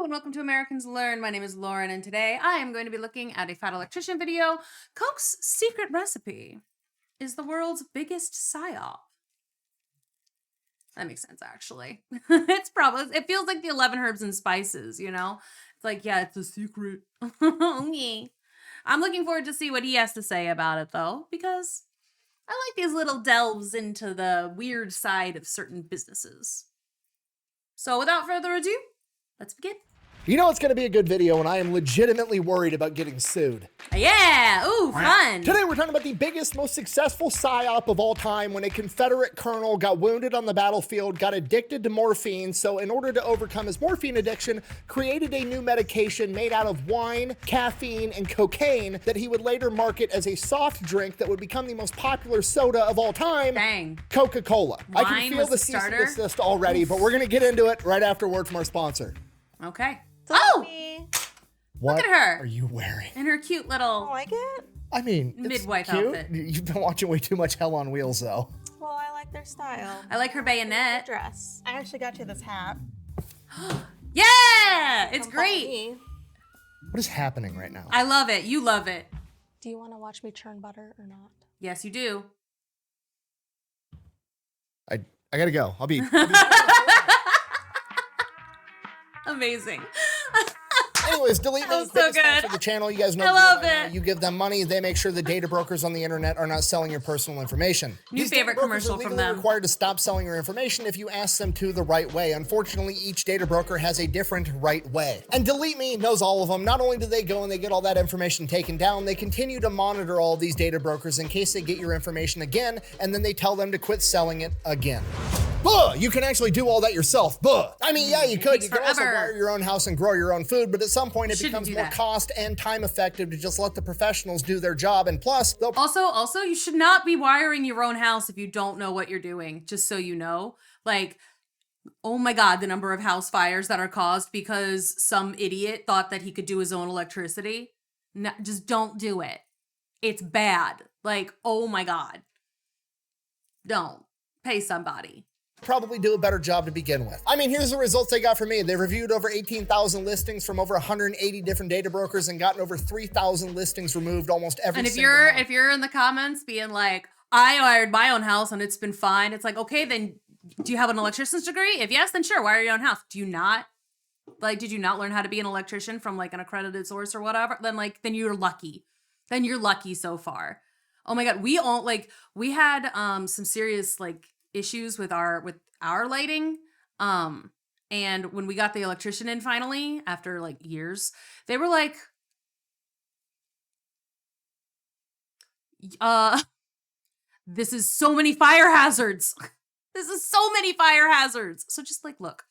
and welcome to Americans Learn. My name is Lauren, and today I am going to be looking at a fat electrician video. Coke's secret recipe is the world's biggest psyop. That makes sense, actually. It feels like the 11 herbs and spices, you know? It's like, yeah, it's a secret. Okay. I'm looking forward to see what he has to say about it, though, because I like these little delves into the weird side of certain businesses. So without further ado, let's begin. You know it's going to be a good video when I am legitimately worried about getting sued. Yeah! Ooh, fun! Today we're talking about the biggest, most successful psyop of all time when a Confederate colonel got wounded on the battlefield, got addicted to morphine, so in order to overcome his morphine addiction, created a new medication made out of wine, caffeine, and cocaine that he would later market as a soft drink that would become the most popular soda of all time. Dang. Coca-Cola. I can feel the cease and desist already, but we're going to get into it right after word from our sponsor. Okay. Me. What Look at her. are you wearing? In her cute little I like it. I mean, midwife it's cute. outfit. You've been watching way too much Hell on Wheels, though. Well, I like their style. I like her bayonet. Dress. I actually got you this hat. Yeah! It's Come find great. me. What is happening right now? I love it. You love it. Do you want to watch me churn butter or not? Yes, you do. I gotta go. I'll be Amazing. Anyways, delete me. was so good. For the channel, you guys know. I love it. You give them money, they make sure the data brokers on the internet are not selling your personal information. New favorite commercial from them. Required to stop selling your information if you ask them to the right way. Unfortunately, each data broker has a different right way. And Delete Me knows all of them. Not only do they go and they get all that information taken down, they continue to monitor all these data brokers in case they get your information again, and then they tell them to quit selling it again. Buh! You can actually do all that yourself. Buh! I mean, yeah, you could. You could also wire your own house and grow your own food, but at some point it becomes more cost and time effective to just let the professionals do their job. And plus, they'll Also, you should not be wiring your own house if you don't know what you're doing, just so you know. Like, oh my God, the number of house fires that are caused because some idiot thought that he could do his own electricity. No, just don't do it. It's bad. Like, oh my God. Don't. Pay somebody. Probably do a better job to begin with. I mean, here's the results they got for me. They reviewed over 18,000 listings from over 180 different data brokers and gotten over 3,000 listings removed almost every single month. If you're in the comments being like, I wired my own house and it's been fine, it's like, okay, then do you have an electrician's degree? If yes, then sure, wire your own house. Do you not? Like, did you not learn how to be an electrician from like an accredited source or whatever? Then you're lucky. Then you're lucky so far. Oh my God, we had some serious like issues with our lighting, and when we got the electrician in finally after like years, they were like, this is so many fire hazards. This is so many fire hazards. So just like, look,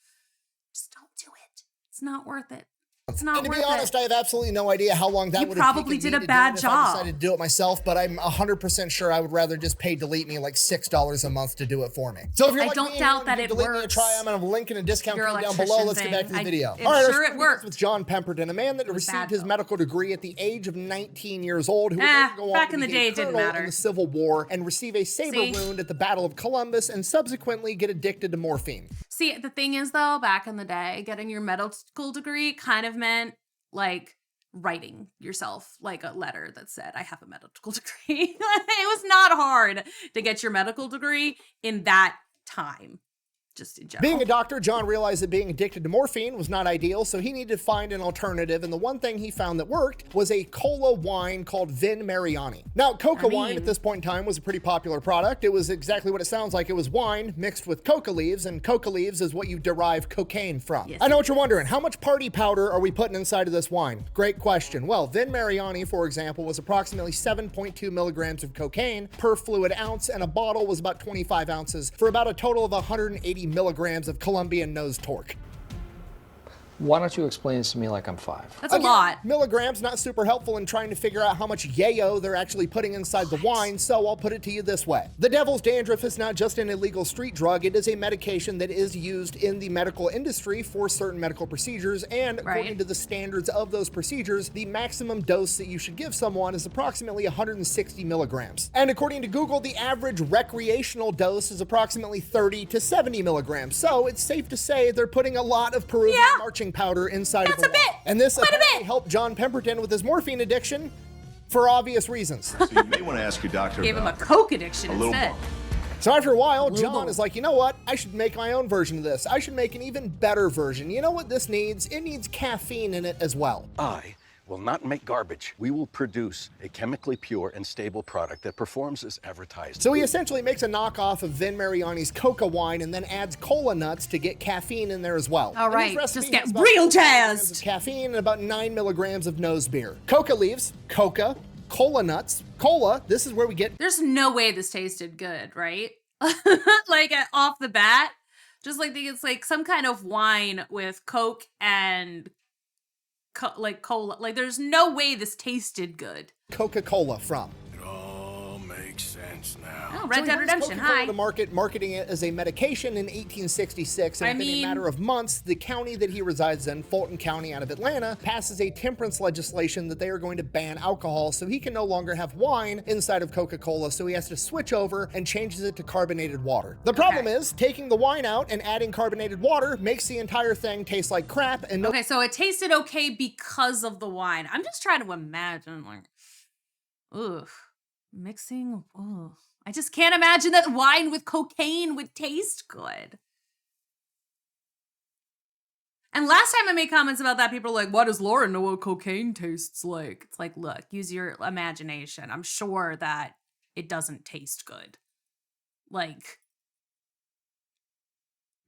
just don't do it. It's not worth it. It's not and to worth be honest, it. I have absolutely no idea how long that would have taken. You probably did a me to bad do it if job. I decided to do it myself, but I'm 100% sure I would rather just pay Delete Me like $6 a month to do it for me. So if you're I like don't me doubt and that it Delete Me a works. try, I'm gonna have a link and a discount Your code down below. electrician Let's get back to the thing. video. I'm All right, sure it worked. With John Pemberton, a man that received his medical degree at the age of 19 years old, who would then go on back to in the be day, a it didn't colonel matter. in the Civil War and receive a saber wound at the Battle of Columbus and subsequently get addicted to morphine. See, the thing is though, back in the day, getting your medical degree kind of meant like writing yourself like a letter that said, I have a medical degree. It was not hard to get your medical degree in that time. Just in general. Being a doctor, John realized that being addicted to morphine was not ideal, so he needed to find an alternative, and the one thing he found that worked was a cola wine called Vin Mariani. Now, coca wine at this point in time was a pretty popular product. It was exactly what it sounds like. It was wine mixed with coca leaves, and coca leaves is what you derive cocaine from. Yes. I know what you're wondering. How much party powder are we putting inside of this wine? Great question. Well, Vin Mariani, for example, was approximately 7.2 milligrams of cocaine per fluid ounce, and a bottle was about 25 ounces for about a total of 180 milligrams of Colombian nose torque. Why don't you explain this to me like I'm 5? That's a lot. Milligrams, not super helpful in trying to figure out how much yayo they're actually putting inside the wine, so I'll put it to you this way. The devil's dandruff is not just an illegal street drug, it is a medication that is used in the medical industry for certain medical procedures, and according to the standards of those procedures, the maximum dose that you should give someone is approximately 160 milligrams. And according to Google, the average recreational dose is approximately 30 to 70 milligrams, so it's safe to say they're putting a lot of Peruvian marching cocaine powder inside of That's the a bit. wine. And this Quite a apparently bit. helped John Pemberton with his morphine addiction for obvious reasons. So you may want to ask your doctor Gave him a about coke addiction a little instead. bump. So after a while, Little John bump. is like, you know what? I should make my own version of this. I should make an even better version. You know what this needs? It needs caffeine in it as well. I will not make garbage. We will produce a chemically pure and stable product that performs as advertised. So he essentially makes a knockoff of Vin Mariani's Coca wine and then adds cola nuts to get caffeine in there as well. All And his right, recipe just get has about real 4 milligrams jazzed. of caffeine and about 9 milligrams of nose beer. Coca leaves, coca, cola nuts, cola. This is where we get There's no way this tasted good, right? Like off the bat, just like it's like some kind of wine with Coke and like cola. Like there's no way this tasted good. Coca-Cola from. It all makes sense now. Oh, So Red he Dead brings Redemption. Coca-Cola Hi. to market, marketing it as a medication in 1866, and I within mean- a matter of months, the county that he resides in, Fulton County out of Atlanta, passes a temperance legislation that they are going to ban alcohol, so he can no longer have wine inside of Coca-Cola, so he has to switch over and changes it to carbonated water. The problem is, taking the wine out and adding carbonated water makes the entire thing taste like crap, and Okay, so it tasted okay because of the wine. I'm just trying to imagine, like, ugh, mixing. Ugh. I just can't imagine that wine with cocaine would taste good. And last time I made comments about that, people were like, why does Lauren know what cocaine tastes like? It's like, look, use your imagination. I'm sure that it doesn't taste good. Like,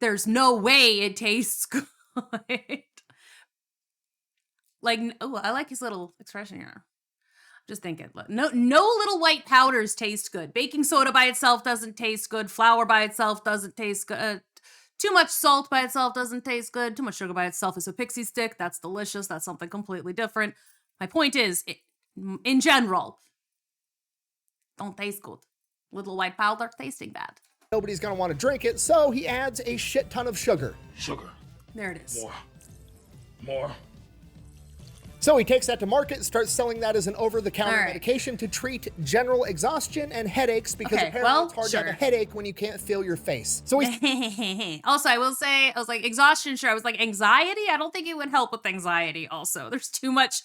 there's no way it tastes good. Like, oh, I like his little expression here. Just thinking, no little white powders taste good. Baking soda by itself doesn't taste good. Flour by itself doesn't taste good. Too much salt by itself doesn't taste good. Too much sugar by itself is a pixie stick. That's delicious. That's something completely different. My point is, in general, don't taste good. Little white powder tasting bad. nobody's going to want to drink it, so he adds a shit ton of sugar. Sugar. There it is. More. So he takes that to market and starts selling that as an over-the-counter All right. medication to treat general exhaustion and headaches because Okay, apparently well, it's hard to have a sure. headache when you can't feel your face. So he's Also, I will say, I was like, exhaustion, sure. I was like, anxiety? I don't think it would help with anxiety also. There's too much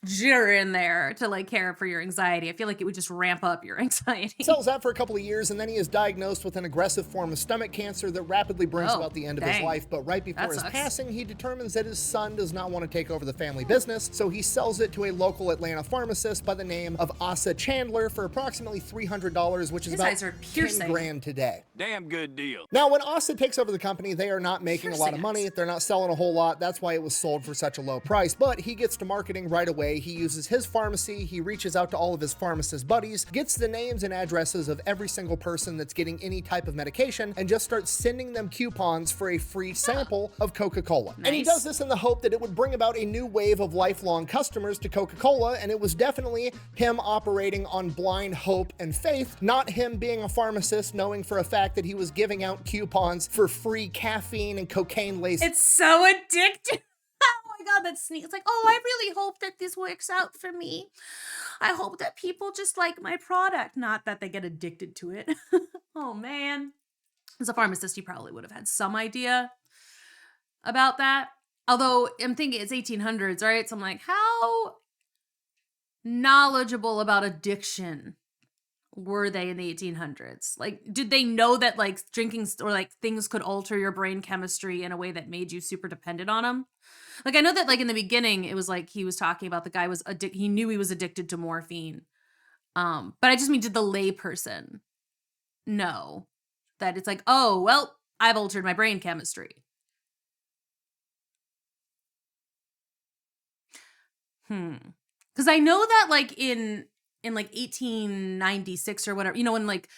jitter in there to like care for your anxiety. I feel like it would just ramp up your anxiety. sells that for a couple of years, and then he is diagnosed with an aggressive form of stomach cancer that rapidly brings Oh, about the end of his dang. life. But right before That his sucks. passing, he determines that his son does not want to take over the family business, so he sells it to a local Atlanta pharmacist by the name of Asa Chandler for approximately $300, which is His about eyes are piercing. 10 grand today. Damn good deal. Now, when Asa takes over the company, they are not making a lot of Piercing money. eyes. They're not selling a whole lot. That's why it was sold for such a low price. But he gets to marketing right away. He uses his pharmacy. He reaches out to all of his pharmacist buddies, gets the names and addresses of every single person that's getting any type of medication, and just starts sending them coupons for a free sample of Coca-Cola. And he Nice. does this in the hope that it would bring about a new wave of lifelong customers to Coca-Cola, and it was definitely him operating on blind hope and faith, not him being a pharmacist knowing for a fact that he was giving out coupons for free caffeine and cocaine-laced. It's so addictive. Oh my god, that's neat. It's like, oh, I really hope that this works out for me. I hope that people just like my product, not that they get addicted to it. Oh man. As a pharmacist, you probably would have had some idea about that. Although I'm thinking it's 1800s, right? So I'm like, how knowledgeable about addiction were they in the 1800s? Like, did they know that like drinking or like things could alter your brain chemistry in a way that made you super dependent on them? Like, I know that like in the beginning, it was like he was talking about the guy was he knew he was addicted to morphine. But I just mean, did the layperson know that it's like, oh, well, I've altered my brain chemistry? Because I know that like in like 1896 or whatever, you know, when like,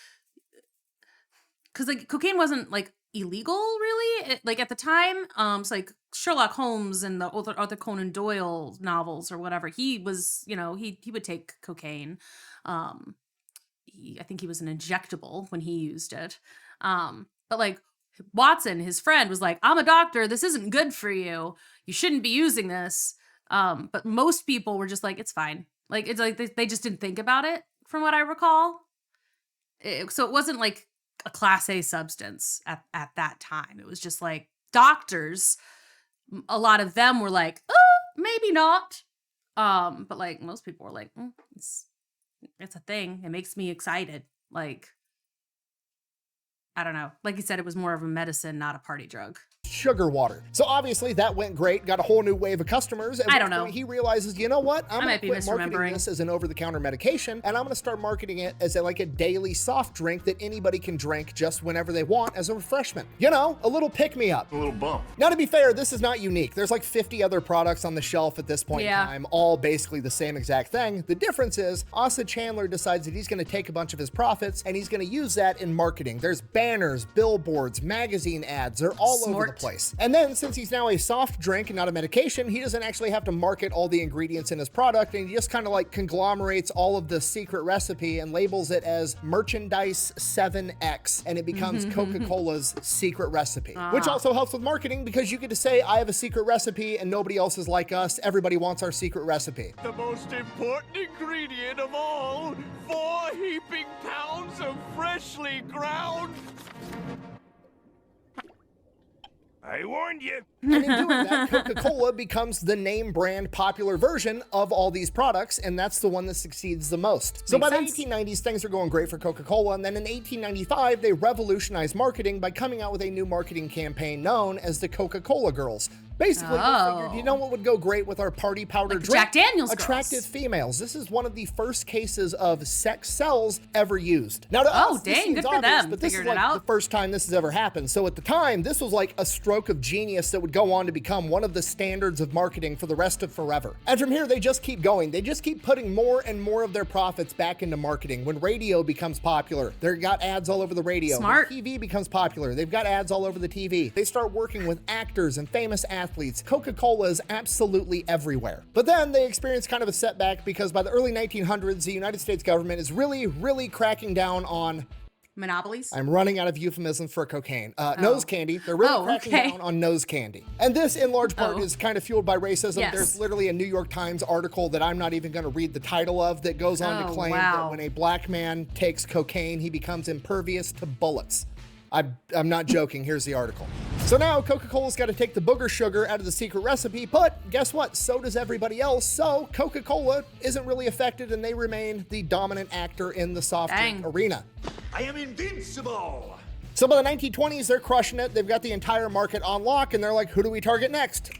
because like cocaine wasn't like illegal really like at the time. So like Sherlock Holmes and the Arthur Conan Doyle novels or whatever, he was, you know, he would take cocaine. I think he was an injectable when he used it. But like Watson, his friend, was like, I'm a doctor, this isn't good for you, you shouldn't be using this. But most people were just like, it's fine. Like, it's like they just didn't think about it, from what I recall. So it wasn't like a class A substance at that time. It was just like doctors a lot of them were like, oh, maybe not. But like most people were like, it's a thing. It makes me excited. Like, I don't know. Like you said, it was more of a medicine, not a party drug. Sugar water. So obviously that went great, got a whole new wave of customers. I don't know. He realizes, you know what? I'm might going be to quit marketing misremembering. this as an over-the-counter medication, and I'm going to start marketing it as like a daily soft drink that anybody can drink just whenever they want as a refreshment. You know, a little pick-me-up. A little bump. Now, to be fair, this is not unique. There's like 50 other products on the shelf at this point in time, all basically the same exact thing. The difference is Asa Chandler decides that he's going to take a bunch of his profits and he's going to use that in marketing. There's banners, billboards, magazine ads. They're all over the place. And then since he's now a soft drink and not a medication, he doesn't actually have to market all the ingredients in his product, and he just kind of like conglomerates all of the secret recipe and labels it as Merchandise 7X, and it becomes Coca-Cola's secret recipe, which also helps with marketing because you get to say, I have a secret recipe and nobody else is like us. Everybody wants our secret recipe. The most important ingredient of all, 4 heaping pounds of freshly ground. I warned you. And in doing that, Coca-Cola becomes the name brand popular version of all these products, and that's the one that succeeds the most. So by the 1890s, things are going great for Coca-Cola, and then in 1895, they revolutionized marketing by coming out with a new marketing campaign known as the Coca-Cola Girls. Basically, they figured, you know what would go great with our party powder Like drink? Jack Daniel's Attractive girls. females. This is one of the first cases of sex cells ever used. Now, to us, this dang, seems good for obvious, them, but this is figuring it like out. the first time this has ever happened. So at the time, this was like a stroke of genius that would go on to become one of the standards of marketing for the rest of forever. And from here, they just keep going. They just keep putting more and more of their profits back into marketing. When radio becomes popular, they've got ads all over the radio. Smart. When TV becomes popular, they've got ads all over the TV. They start working with actors and famous athletes. Coca-Cola is absolutely everywhere. But then they experience kind of a setback because by the early 1900s, the United States government is really cracking down on Monopolies? I'm running out of euphemisms for cocaine. Nose candy. They're really cracking down on nose candy. And this, in large part, is kind of fueled by racism. Yes. There's literally a New York Times article that I'm not even going to read the title of that goes on to claim that when a black man takes cocaine, he becomes impervious to bullets. I'm not joking. Here's the article. So now Coca-Cola's got to take the booger sugar out of the secret recipe, but guess what? So does everybody else. So Coca-Cola isn't really affected and they remain the dominant actor in the soft drink arena. I am invincible. So by the 1920s, they're crushing it. They've got the entire market on lock and they're like, who do we target next?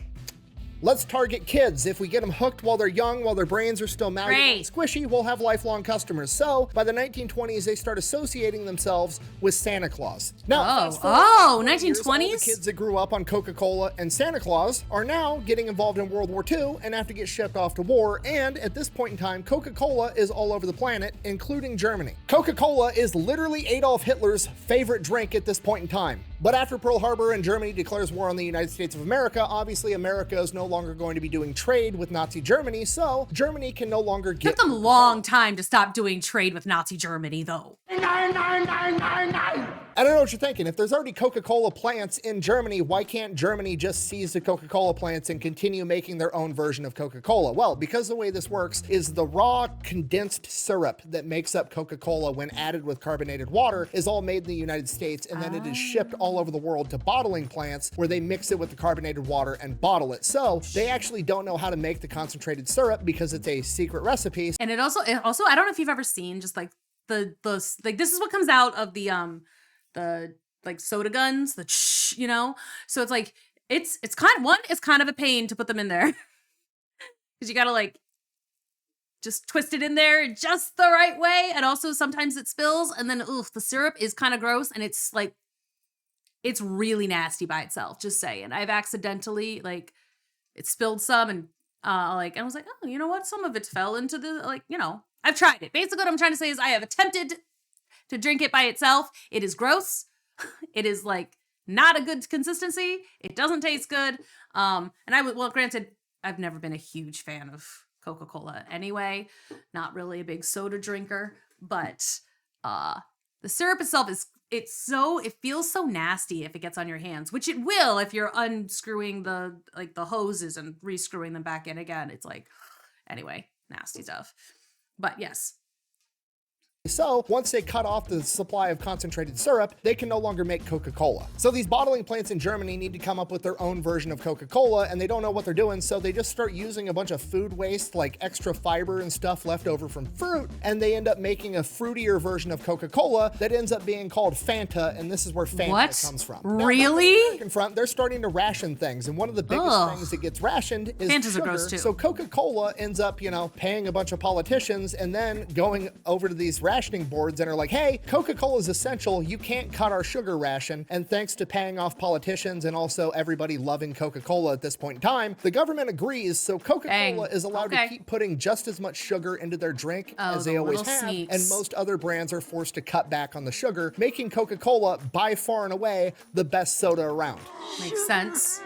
Let's target kids. If we get them hooked while they're young, while their brains are still malleable and squishy, we'll have lifelong customers. So by the 1920s, they start associating themselves with Santa Claus. Now, 1920s? All the kids that grew up on Coca-Cola and Santa Claus are now getting involved in World War II and have to get shipped off to war. And at this point in time, Coca-Cola is all over the planet, including Germany. Coca-Cola is literally Adolf Hitler's favorite drink at this point in time. But after Pearl Harbor and Germany declares war on the United States of America, obviously America is no longer going to be doing trade with Nazi Germany, so Germany can no longer get... It took them a long time to stop doing trade with Nazi Germany, though. I don't know what you're thinking. If there's already Coca-Cola plants in Germany, why can't Germany just seize the Coca-Cola plants and continue making their own version of Coca-Cola? Well, because the way this works is the raw condensed syrup that makes up Coca-Cola when added with carbonated water is all made in the United States, and then it is shipped all over the world to bottling plants where they mix it with the carbonated water and bottle it. So they actually don't know how to make the concentrated syrup because it's a secret recipe. And it also, I don't know if you've ever seen just like the like, this is what comes out of the like soda guns, you know? So it's like, it's kind of a pain to put them in there because you gotta like just twist it in there just the right way. And also sometimes it spills and then, the syrup is kind of gross and it's like, it's really nasty by itself, just saying. I've accidentally, like, it spilled some and I was like, oh, you know what? Some of it fell into the, like, you know, I've tried it. Basically what I'm trying to say is I have attempted to drink it by itself. It is gross. It is like not a good consistency. It doesn't taste good. And granted, I've never been a huge fan of Coca-Cola anyway. Not really a big soda drinker, but the syrup itself it feels so nasty if it gets on your hands, which it will if you're unscrewing the hoses and rescrewing them back in again. It's like, anyway, nasty stuff. But yes, So once they cut off the supply of concentrated syrup, they can no longer make Coca-Cola. So these bottling plants in Germany need to come up with their own version of Coca-Cola, and they don't know what they're doing, so they just start using a bunch of food waste, like extra fiber and stuff left over from fruit, and they end up making a fruitier version of Coca-Cola that ends up being called Fanta, and this is where Fanta comes from. Now, Really? on the American front, they're starting to ration things, and one of the biggest things that gets rationed is Fantas are sugar. gross too. So Coca-Cola ends up, paying a bunch of politicians and then going over to these rationing boards and are like, hey, Coca-Cola is essential. You can't cut our sugar ration. And thanks to paying off politicians and also everybody loving Coca-Cola at this point in time, the government agrees. So Coca-Cola is allowed to keep putting just as much sugar into their drink as they always have. And most other brands are forced to cut back on the sugar, making Coca-Cola by far and away the best soda around. Makes sense.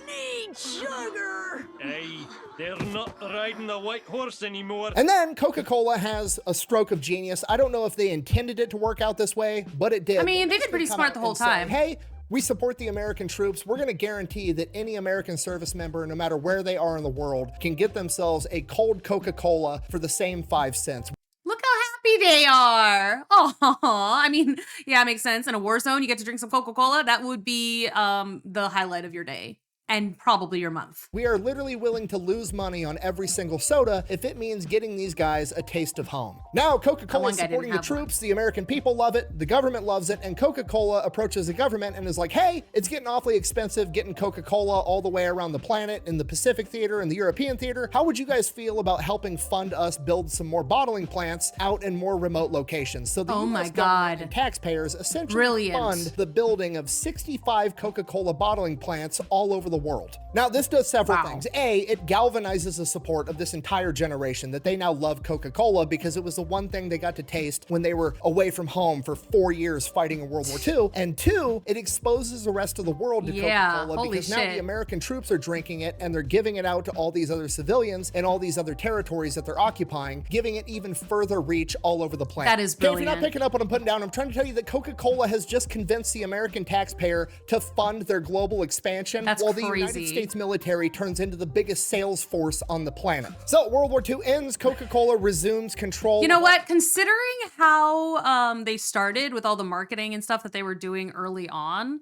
Need sugar! Hey, they're not riding the white horse anymore. And then Coca-Cola has a stroke of genius. I don't know if they intended it to work out this way, but it did. I mean, they've been pretty smart the whole time. Hey, we support the American troops. We're going to guarantee that any American service member, no matter where they are in the world, can get themselves a cold Coca-Cola for the same 5 cents. Look how happy they are. Oh, I mean, yeah, it makes sense. In a war zone, you get to drink some Coca-Cola. That would be the highlight of your day. And probably your month. We are literally willing to lose money on every single soda if it means getting these guys a taste of home. Now, Coca-Cola is supporting the troops, the American people love it, the government loves it, and Coca-Cola approaches the government and is like, hey, it's getting awfully expensive getting Coca-Cola all the way around the planet in the Pacific theater and the European theater. How would you guys feel about helping fund us build some more bottling plants out in more remote locations? So the US government and taxpayers essentially fund the building of 65 Coca-Cola bottling plants all over the world. Now, this does several things. A, it galvanizes the support of this entire generation that they now love Coca-Cola because it was the one thing they got to taste when they were away from home for 4 years fighting in World War II. And two, it exposes the rest of the world to Coca-Cola because now the American troops are drinking it and they're giving it out to all these other civilians and all these other territories that they're occupying, giving it even further reach all over the planet. That is brilliant. If you're not picking up what I'm putting down, I'm trying to tell you that Coca-Cola has just convinced the American taxpayer to fund their global expansion while the United States military turns into the biggest sales force on the planet. So World War II ends, Coca-Cola resumes control. You know what? Considering how they started with all the marketing and stuff that they were doing early on,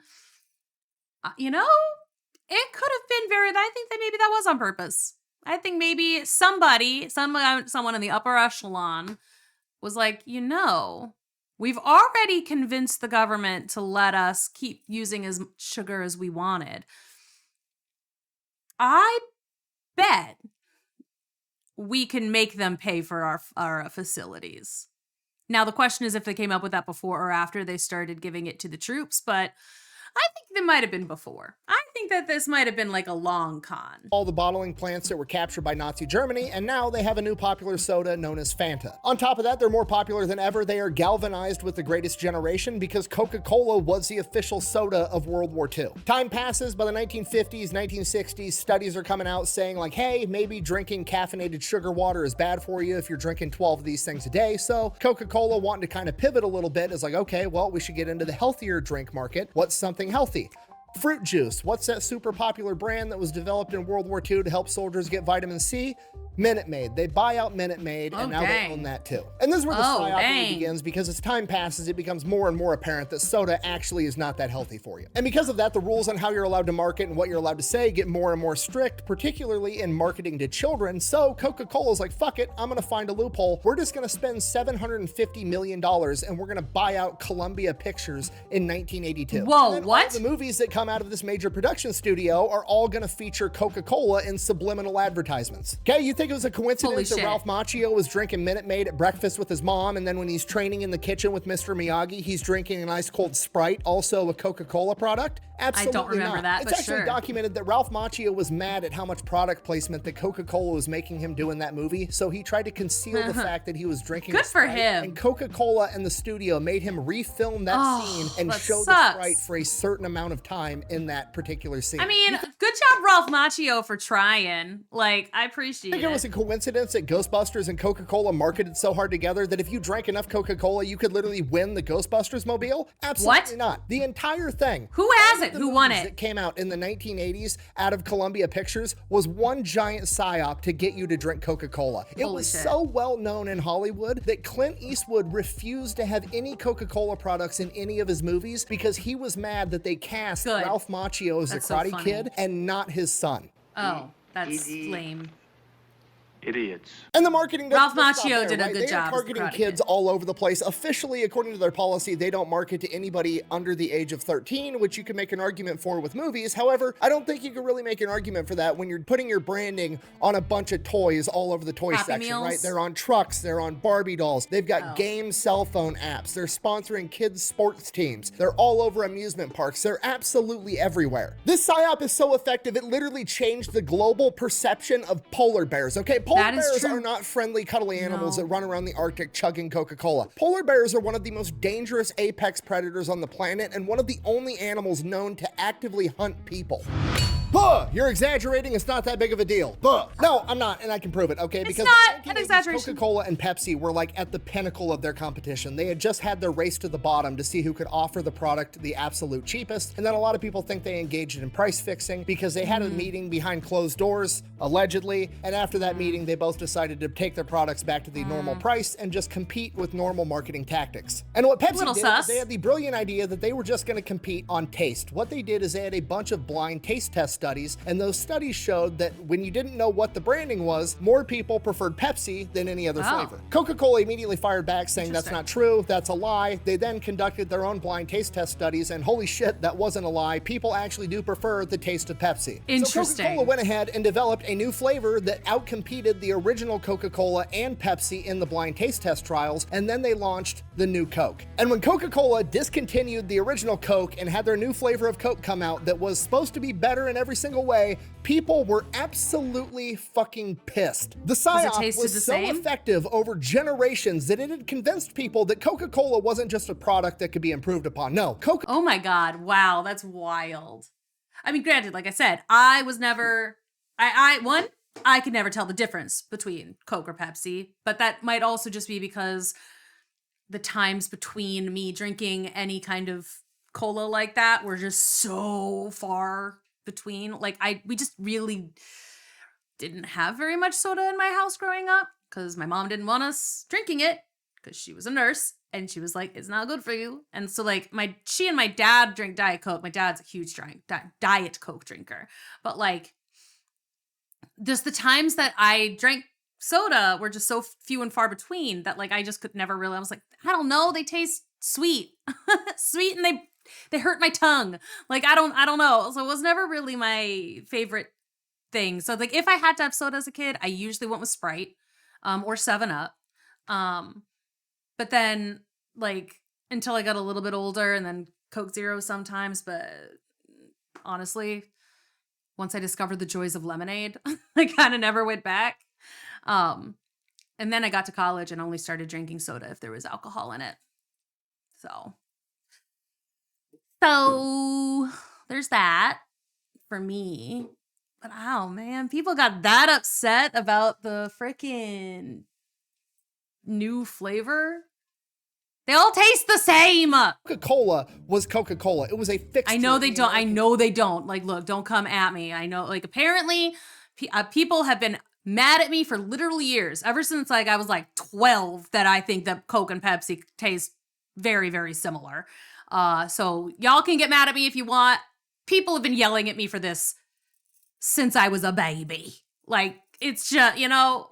it could have been I think that maybe that was on purpose. I think maybe someone in the upper echelon was like, we've already convinced the government to let us keep using as much sugar as we wanted. I bet we can make them pay for our facilities. Now, the question is if they came up with that before or after they started giving it to the troops, but I think they might have been before. I think that this might have been like a long con. All the bottling plants that were captured by Nazi Germany, and now they have a new popular soda known as Fanta. On top of that, they're more popular than ever. They are galvanized with the greatest generation because Coca-Cola was the official soda of World War II. Time passes. By the 1950s, 1960s, studies are coming out saying like, hey, maybe drinking caffeinated sugar water is bad for you if you're drinking 12 of these things a day. So Coca-Cola wanting to kind of pivot a little bit is like, okay, well, we should get into the healthier drink market. What's something healthy? Fruit juice. What's that super popular brand that was developed in World War II to help soldiers get vitamin C? Minute Maid. They buy out Minute Maid, and now they own that too. And this is where the psyop begins, because as time passes, it becomes more and more apparent that soda actually is not that healthy for you. And because of that, the rules on how you're allowed to market and what you're allowed to say get more and more strict, particularly in marketing to children. So Coca-Cola's like, fuck it, I'm gonna find a loophole. We're just gonna spend $750 million and we're gonna buy out Columbia Pictures in 1982. Whoa, what? All the movies that come out of this major production studio are all gonna feature Coca-Cola in subliminal advertisements. Okay, you think it was a coincidence that Ralph Macchio was drinking Minute Maid at breakfast with his mom, and then when he's training in the kitchen with Mr. Miyagi, he's drinking an ice cold Sprite, also a Coca-Cola product? Absolutely I don't remember not. that, It's but actually documented that Ralph Macchio was mad at how much product placement that Coca-Cola was making him do in that movie, so he tried to conceal the fact that he was drinking Good for him. And Coca-Cola and the studio made him refilm that scene and show the Sprite for a certain amount of time in that particular scene. I mean, good job, Ralph Macchio, for trying. Like, I appreciate it. It was a coincidence that Ghostbusters and Coca-Cola marketed so hard together that if you drank enough Coca-Cola, you could literally win the Ghostbusters mobile? Absolutely not. The entire thing. Who has it? Who won it? That came out in the 1980s out of Columbia Pictures was one giant psyop to get you to drink Coca-Cola. It was so well known in Hollywood that Clint Eastwood refused to have any Coca-Cola products in any of his movies because he was mad that they cast Ralph Macchio as the Karate Kid and not his son. Oh, that's lame. Idiots. And the marketing Ralph doesn't stop Macchio there, did a right? good They job are as the targeting Karate kids Kid. all over the place. Officially, according to their policy, they don't market to anybody under the age of 13, which you can make an argument for with movies. However, I don't think you can really make an argument for that when you're putting your branding on a bunch of toys all over the toy Happy section, Meals? right? They're on trucks, they're on Barbie dolls, they've got game cell phone apps, they're sponsoring kids' sports teams, they're all over amusement parks, they're absolutely everywhere. This psyop is so effective, it literally changed the global perception of polar bears, okay? Polar bears are not friendly, cuddly animals that run around the Arctic chugging Coca-Cola. Polar bears are one of the most dangerous apex predators on the planet and one of the only animals known to actively hunt people. You're exaggerating. It's not that big of a deal. No, I'm not, and I can prove it, okay? Because not an exaggeration. Coca-Cola and Pepsi were like at the pinnacle of their competition. They had just had their race to the bottom to see who could offer the product the absolute cheapest. And then a lot of people think they engaged in price fixing because they had a meeting behind closed doors, allegedly. And after that meeting, they both decided to take their products back to the normal price and just compete with normal marketing tactics. And what Pepsi did is they had the brilliant idea that they were just going to compete on taste. What they did is they had a bunch of blind taste test studies, and those studies showed that when you didn't know what the branding was, more people preferred Pepsi than any other flavor. Coca-Cola immediately fired back saying that's not true, that's a lie. They then conducted their own blind taste test studies, and holy shit, that wasn't a lie. People actually do prefer the taste of Pepsi. So Coca-Cola went ahead and developed a new flavor that outcompeted the original Coca-Cola and Pepsi in the blind taste test trials, and then they launched the new Coke. And when Coca-Cola discontinued the original Coke and had their new flavor of Coke come out that was supposed to be better in every single way, people were absolutely fucking pissed. The psyop was so effective over generations that it had convinced people that Coca-Cola wasn't just a product that could be improved upon. No, Oh my God, wow, that's wild. I mean, granted, like I said, I was never, I could never tell the difference between Coke or Pepsi, but that might also just be because the times between me drinking any kind of cola like that were just so far between. Like we just really didn't have very much soda in my house growing up because my mom didn't want us drinking it because she was a nurse and she was like, it's not good for you. And so like she and my dad drink Diet Coke. My dad's a huge Diet Coke drinker, but like just the times that I drank soda were just so few and far between that like I just could never really, I was like, I don't know, they taste sweet sweet and they hurt my tongue. Like, I don't know. So it was never really my favorite thing. So like if I had to have soda as a kid, I usually went with Sprite, or 7-Up. But then like until I got a little bit older and then Coke Zero sometimes, but honestly, once I discovered the joys of lemonade, I kind of never went back. And then I got to college and only started drinking soda if there was alcohol in it. So there's that for me. But oh man, people got that upset about the freaking new flavor. They all taste the same. Coca-Cola was Coca-Cola. It was a fixture. I know they don't. I know they don't. Like, look, don't come at me. I know, like, apparently people have been mad at me for literal years, ever since like I was like 12, that I think that Coke and Pepsi taste very, very similar. So y'all can get mad at me if you want. People have been yelling at me for this since I was a baby. Like, it's just, you know.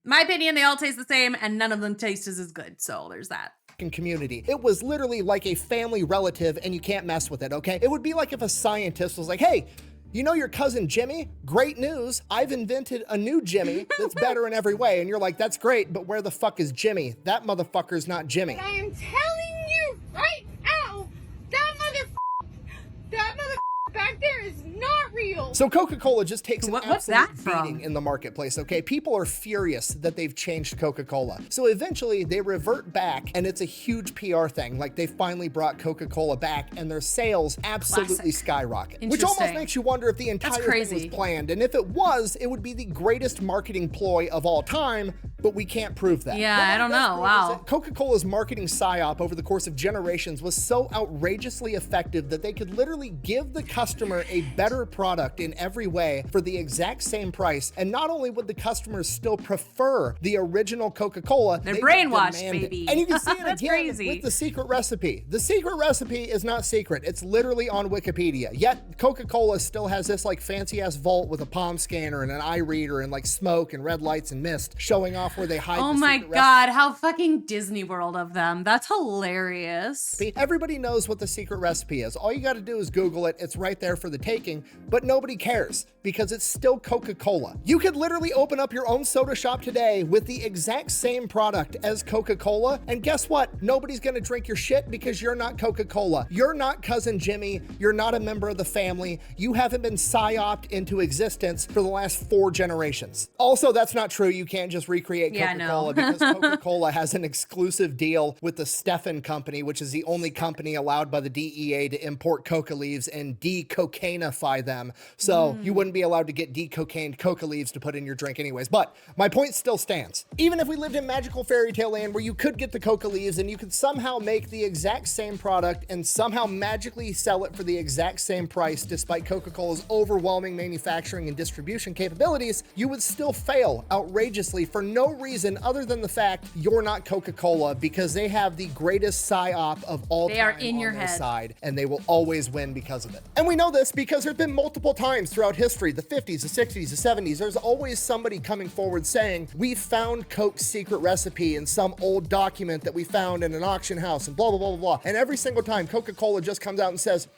My opinion, they all taste the same and none of them taste as good. So there's that. Community. It was literally like a family relative and you can't mess with it, okay? It would be like if a scientist was like, hey, you know your cousin Jimmy? Great news. I've invented a new Jimmy that's better in every way. And you're like, that's great, but where the fuck is Jimmy? That motherfucker's not Jimmy. I am telling you right now, that motherfucker back there is not real. So Coca-Cola just takes an What's absolute that from? beating in the marketplace, okay? People are furious that they've changed Coca-Cola. So eventually they revert back, and it's a huge PR thing. Like, they finally brought Coca-Cola back, and their sales absolutely skyrocket. Which almost Interesting. makes you wonder if the entire thing was crazy. planned. And if it was, it would be the greatest marketing ploy of all time, but we can't prove that. Yeah, What I don't does know. prove is Wow. that Coca-Cola's marketing psyop over the course of generations was so outrageously effective that they could literally give the customer a better product in every way for the exact same price. And not only would the customers still prefer the original Coca-Cola, They're they would brainwashed, demand it. baby. And you can see it That's again crazy. with the secret recipe. The secret recipe is not secret. It's literally on Wikipedia. Yet Coca-Cola still has this like fancy ass vault with a palm scanner and an eye reader and like smoke and red lights and mist showing off where they hide Oh the my secret god, how fucking Disney World of them. That's hilarious. recipe. Everybody knows what the secret recipe is. All you got to do is Google it. It's right there for the taking, but nobody cares because it's still Coca-Cola. You could literally open up your own soda shop today with the exact same product as Coca-Cola, and guess what? Nobody's going to drink your shit because you're not Coca-Cola. You're not Cousin Jimmy. You're not a member of the family. You haven't been psyoped into existence for the last 4 generations. Also, that's not true. You can't just recreate Yeah, Coca-Cola no. because Coca-Cola has an exclusive deal with the Stefan Company, which is the only company allowed by the DEA to import coca leaves and de-cocainify them. So you wouldn't be allowed to get de-cocained coca leaves to put in your drink anyways. But my point still stands. Even if we lived in magical fairy tale land where you could get the coca leaves and you could somehow make the exact same product and somehow magically sell it for the exact same price despite Coca-Cola's overwhelming manufacturing and distribution capabilities, you would still fail outrageously for no reason other than the fact you're not Coca-Cola because they have the greatest psyop of all time They are in on your their head. side, and they will always win because of it. And we know this because there's been multiple times throughout history, the 50s, the 60s, the 70s, there's always somebody coming forward saying, we found Coke's secret recipe in some old document that we found in an auction house and blah, blah, blah, blah, blah. And every single time Coca-Cola just comes out and says,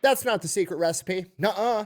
that's not the secret recipe. Nuh-uh.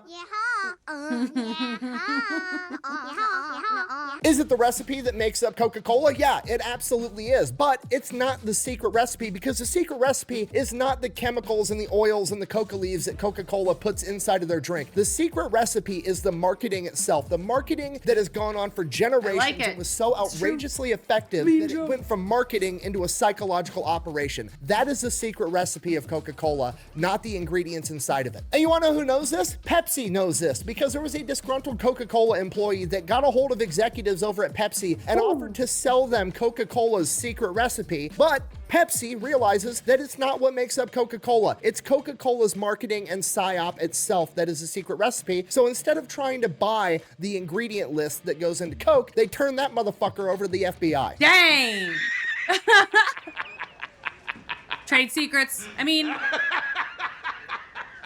Is it the recipe that makes up Coca-Cola? Yeah, it absolutely is. But it's not the secret recipe because the secret recipe is not the chemicals and the oils and the coca leaves that Coca-Cola puts inside of their drink. The secret recipe is the marketing itself. The marketing that has gone on for generations. like it. It was so outrageously effective that it went from marketing into a psychological operation. That is the secret recipe of Coca-Cola, not the ingredients inside of it. And you want to know who knows this? Pepsi knows this because there was a disgruntled Coca-Cola employee that got a hold of executives over at Pepsi and offered to sell them Coca-Cola's secret recipe, but Pepsi realizes that it's not what makes up Coca-Cola. It's Coca-Cola's marketing and psyop itself that is the secret recipe. So instead of trying to buy the ingredient list that goes into Coke, they turn that motherfucker over to the FBI. Dang. Trade secrets. I mean,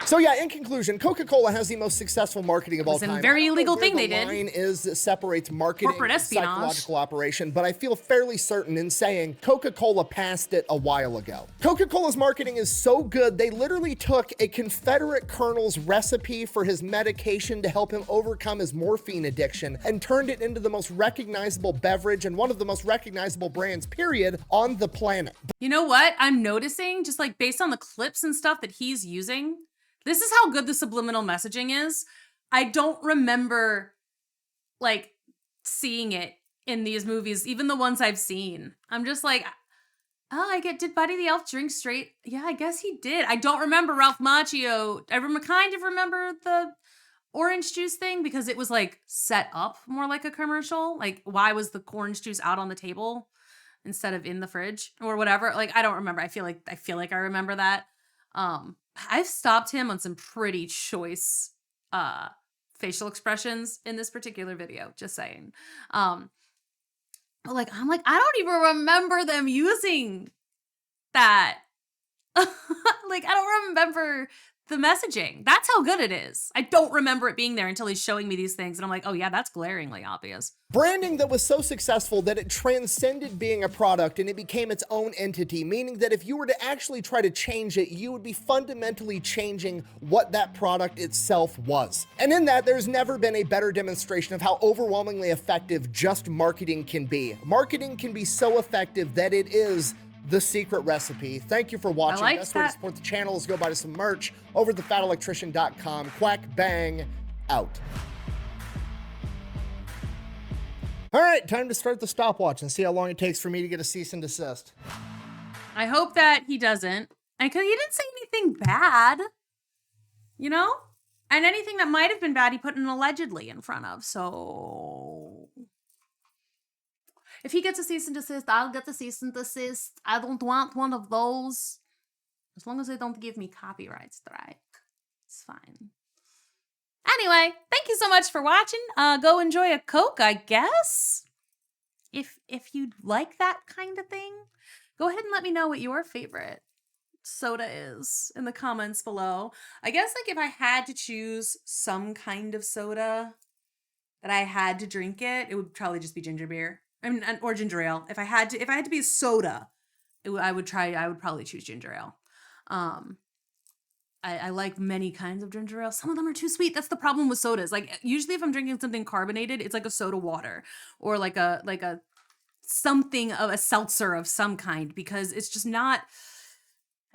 So yeah, in conclusion, Coca-Cola has the most successful marketing of all was a time. very I don't know illegal where thing the they did. line is that separates marketing Corporate and espionage. psychological operation, but I feel fairly certain in saying Coca-Cola passed it a while ago. Coca-Cola's marketing is so good, they literally took a Confederate colonel's recipe for his medication to help him overcome his morphine addiction and turned it into the most recognizable beverage and one of the most recognizable brands, period, on the planet. you know what? I'm noticing, just like based on the clips and stuff that he's using, this is how good the subliminal messaging is. I don't remember like seeing it in these movies, even the ones I've seen. I'm just like, oh, did Buddy the Elf drink straight? Yeah, I guess he did. I don't remember Ralph Macchio. I kind of remember the orange juice thing because it was like set up more like a commercial. Like, why was the orange juice out on the table instead of in the fridge or whatever? Like, I don't remember. I feel like I remember that. I've stopped him on some pretty choice facial expressions in this particular video, just saying. But like, I'm like, I don't even remember them using that. Like, I don't remember the messaging. That's how good it is. I don't remember it being there until he's showing me these things. And I'm like, oh yeah, that's glaringly obvious. Branding that was so successful that it transcended being a product and it became its own entity, meaning that if you were to actually try to change it, you would be fundamentally changing what that product itself was. And in that, there's never been a better demonstration of how overwhelmingly effective just marketing can be. Marketing can be so effective that it is the secret recipe. Thank you for watching. I like Best way to that. support the channel is go buy some merch over at thefatelectrician.com. Quack bang. out. All right, time to start the stopwatch and see how long it takes for me to get a cease and desist. I hope that he doesn't. Because he didn't say anything bad, you know? And anything that might have been bad, he put an allegedly in front of. So if he gets a cease and desist, I'll get the cease and desist. I don't want one of those. As long as they don't give me copyright strike, it's fine. Anyway, thank you so much for watching. Go enjoy a Coke, I guess. If you like that kind of thing, go ahead and let me know what your favorite soda is in the comments below. I guess like if I had to choose some kind of soda that I had to drink it would probably just be ginger beer. I mean, or ginger ale. If I had to be a soda, I would probably choose ginger ale. I like many kinds of ginger ale. Some of them are too sweet. That's the problem with sodas. Like usually if I'm drinking something carbonated, it's like a soda water or like a something of a seltzer of some kind because it's just not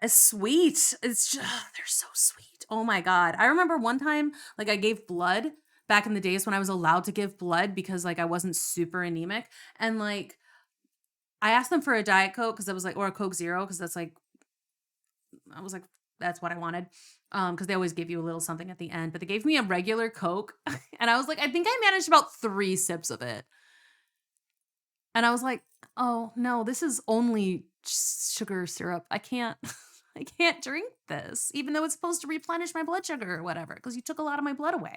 as sweet. It's just, they're so sweet. Oh my God. I remember one time, like I gave blood back in the days when I was allowed to give blood because like I wasn't super anemic. And like, I asked them for a Diet Coke because I was like, or a Coke Zero. Cause that's like, I was like, that's what I wanted. Cause they always give you a little something at the end, but they gave me a regular Coke. And I was like, I think I managed about 3 sips of it. And I was like, oh no, this is only sugar syrup. I can't drink this, even though it's supposed to replenish my blood sugar or whatever, because you took a lot of my blood away.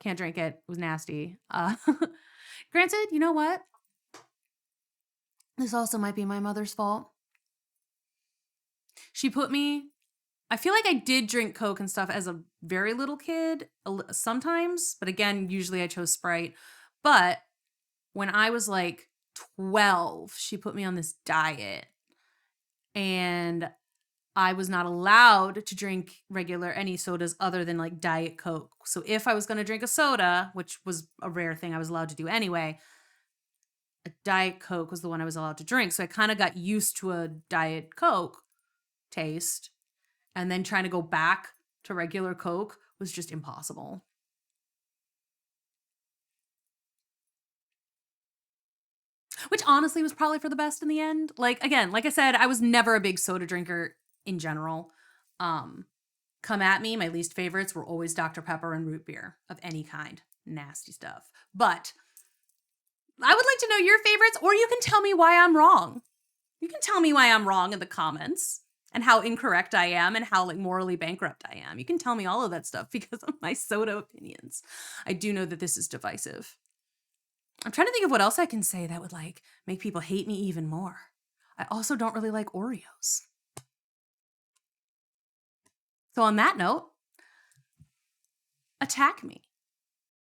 Can't drink it. It was nasty. Granted, you know what? This also might be my mother's fault. I feel like I did drink Coke and stuff as a very little kid sometimes, but again, usually I chose Sprite. But when I was like 12, she put me on this diet and I was not allowed to drink any sodas other than like Diet Coke. So if I was going to drink a soda, which was a rare thing I was allowed to do anyway, a Diet Coke was the one I was allowed to drink. So I kind of got used to a Diet Coke taste, and then trying to go back to regular Coke was just impossible. Which honestly was probably for the best in the end. Like, again, like I said, I was never a big soda drinker in general. Come at me, my least favorites were always Dr. Pepper and root beer of any kind. Nasty stuff. But I would like to know your favorites, or you can tell me why I'm wrong. You can tell me why I'm wrong in the comments and how incorrect I am and how like morally bankrupt I am. You can tell me all of that stuff because of my soda opinions. I do know that this is divisive. I'm trying to think of what else I can say that would like make people hate me even more. I also don't really like Oreos. So on that note, attack me.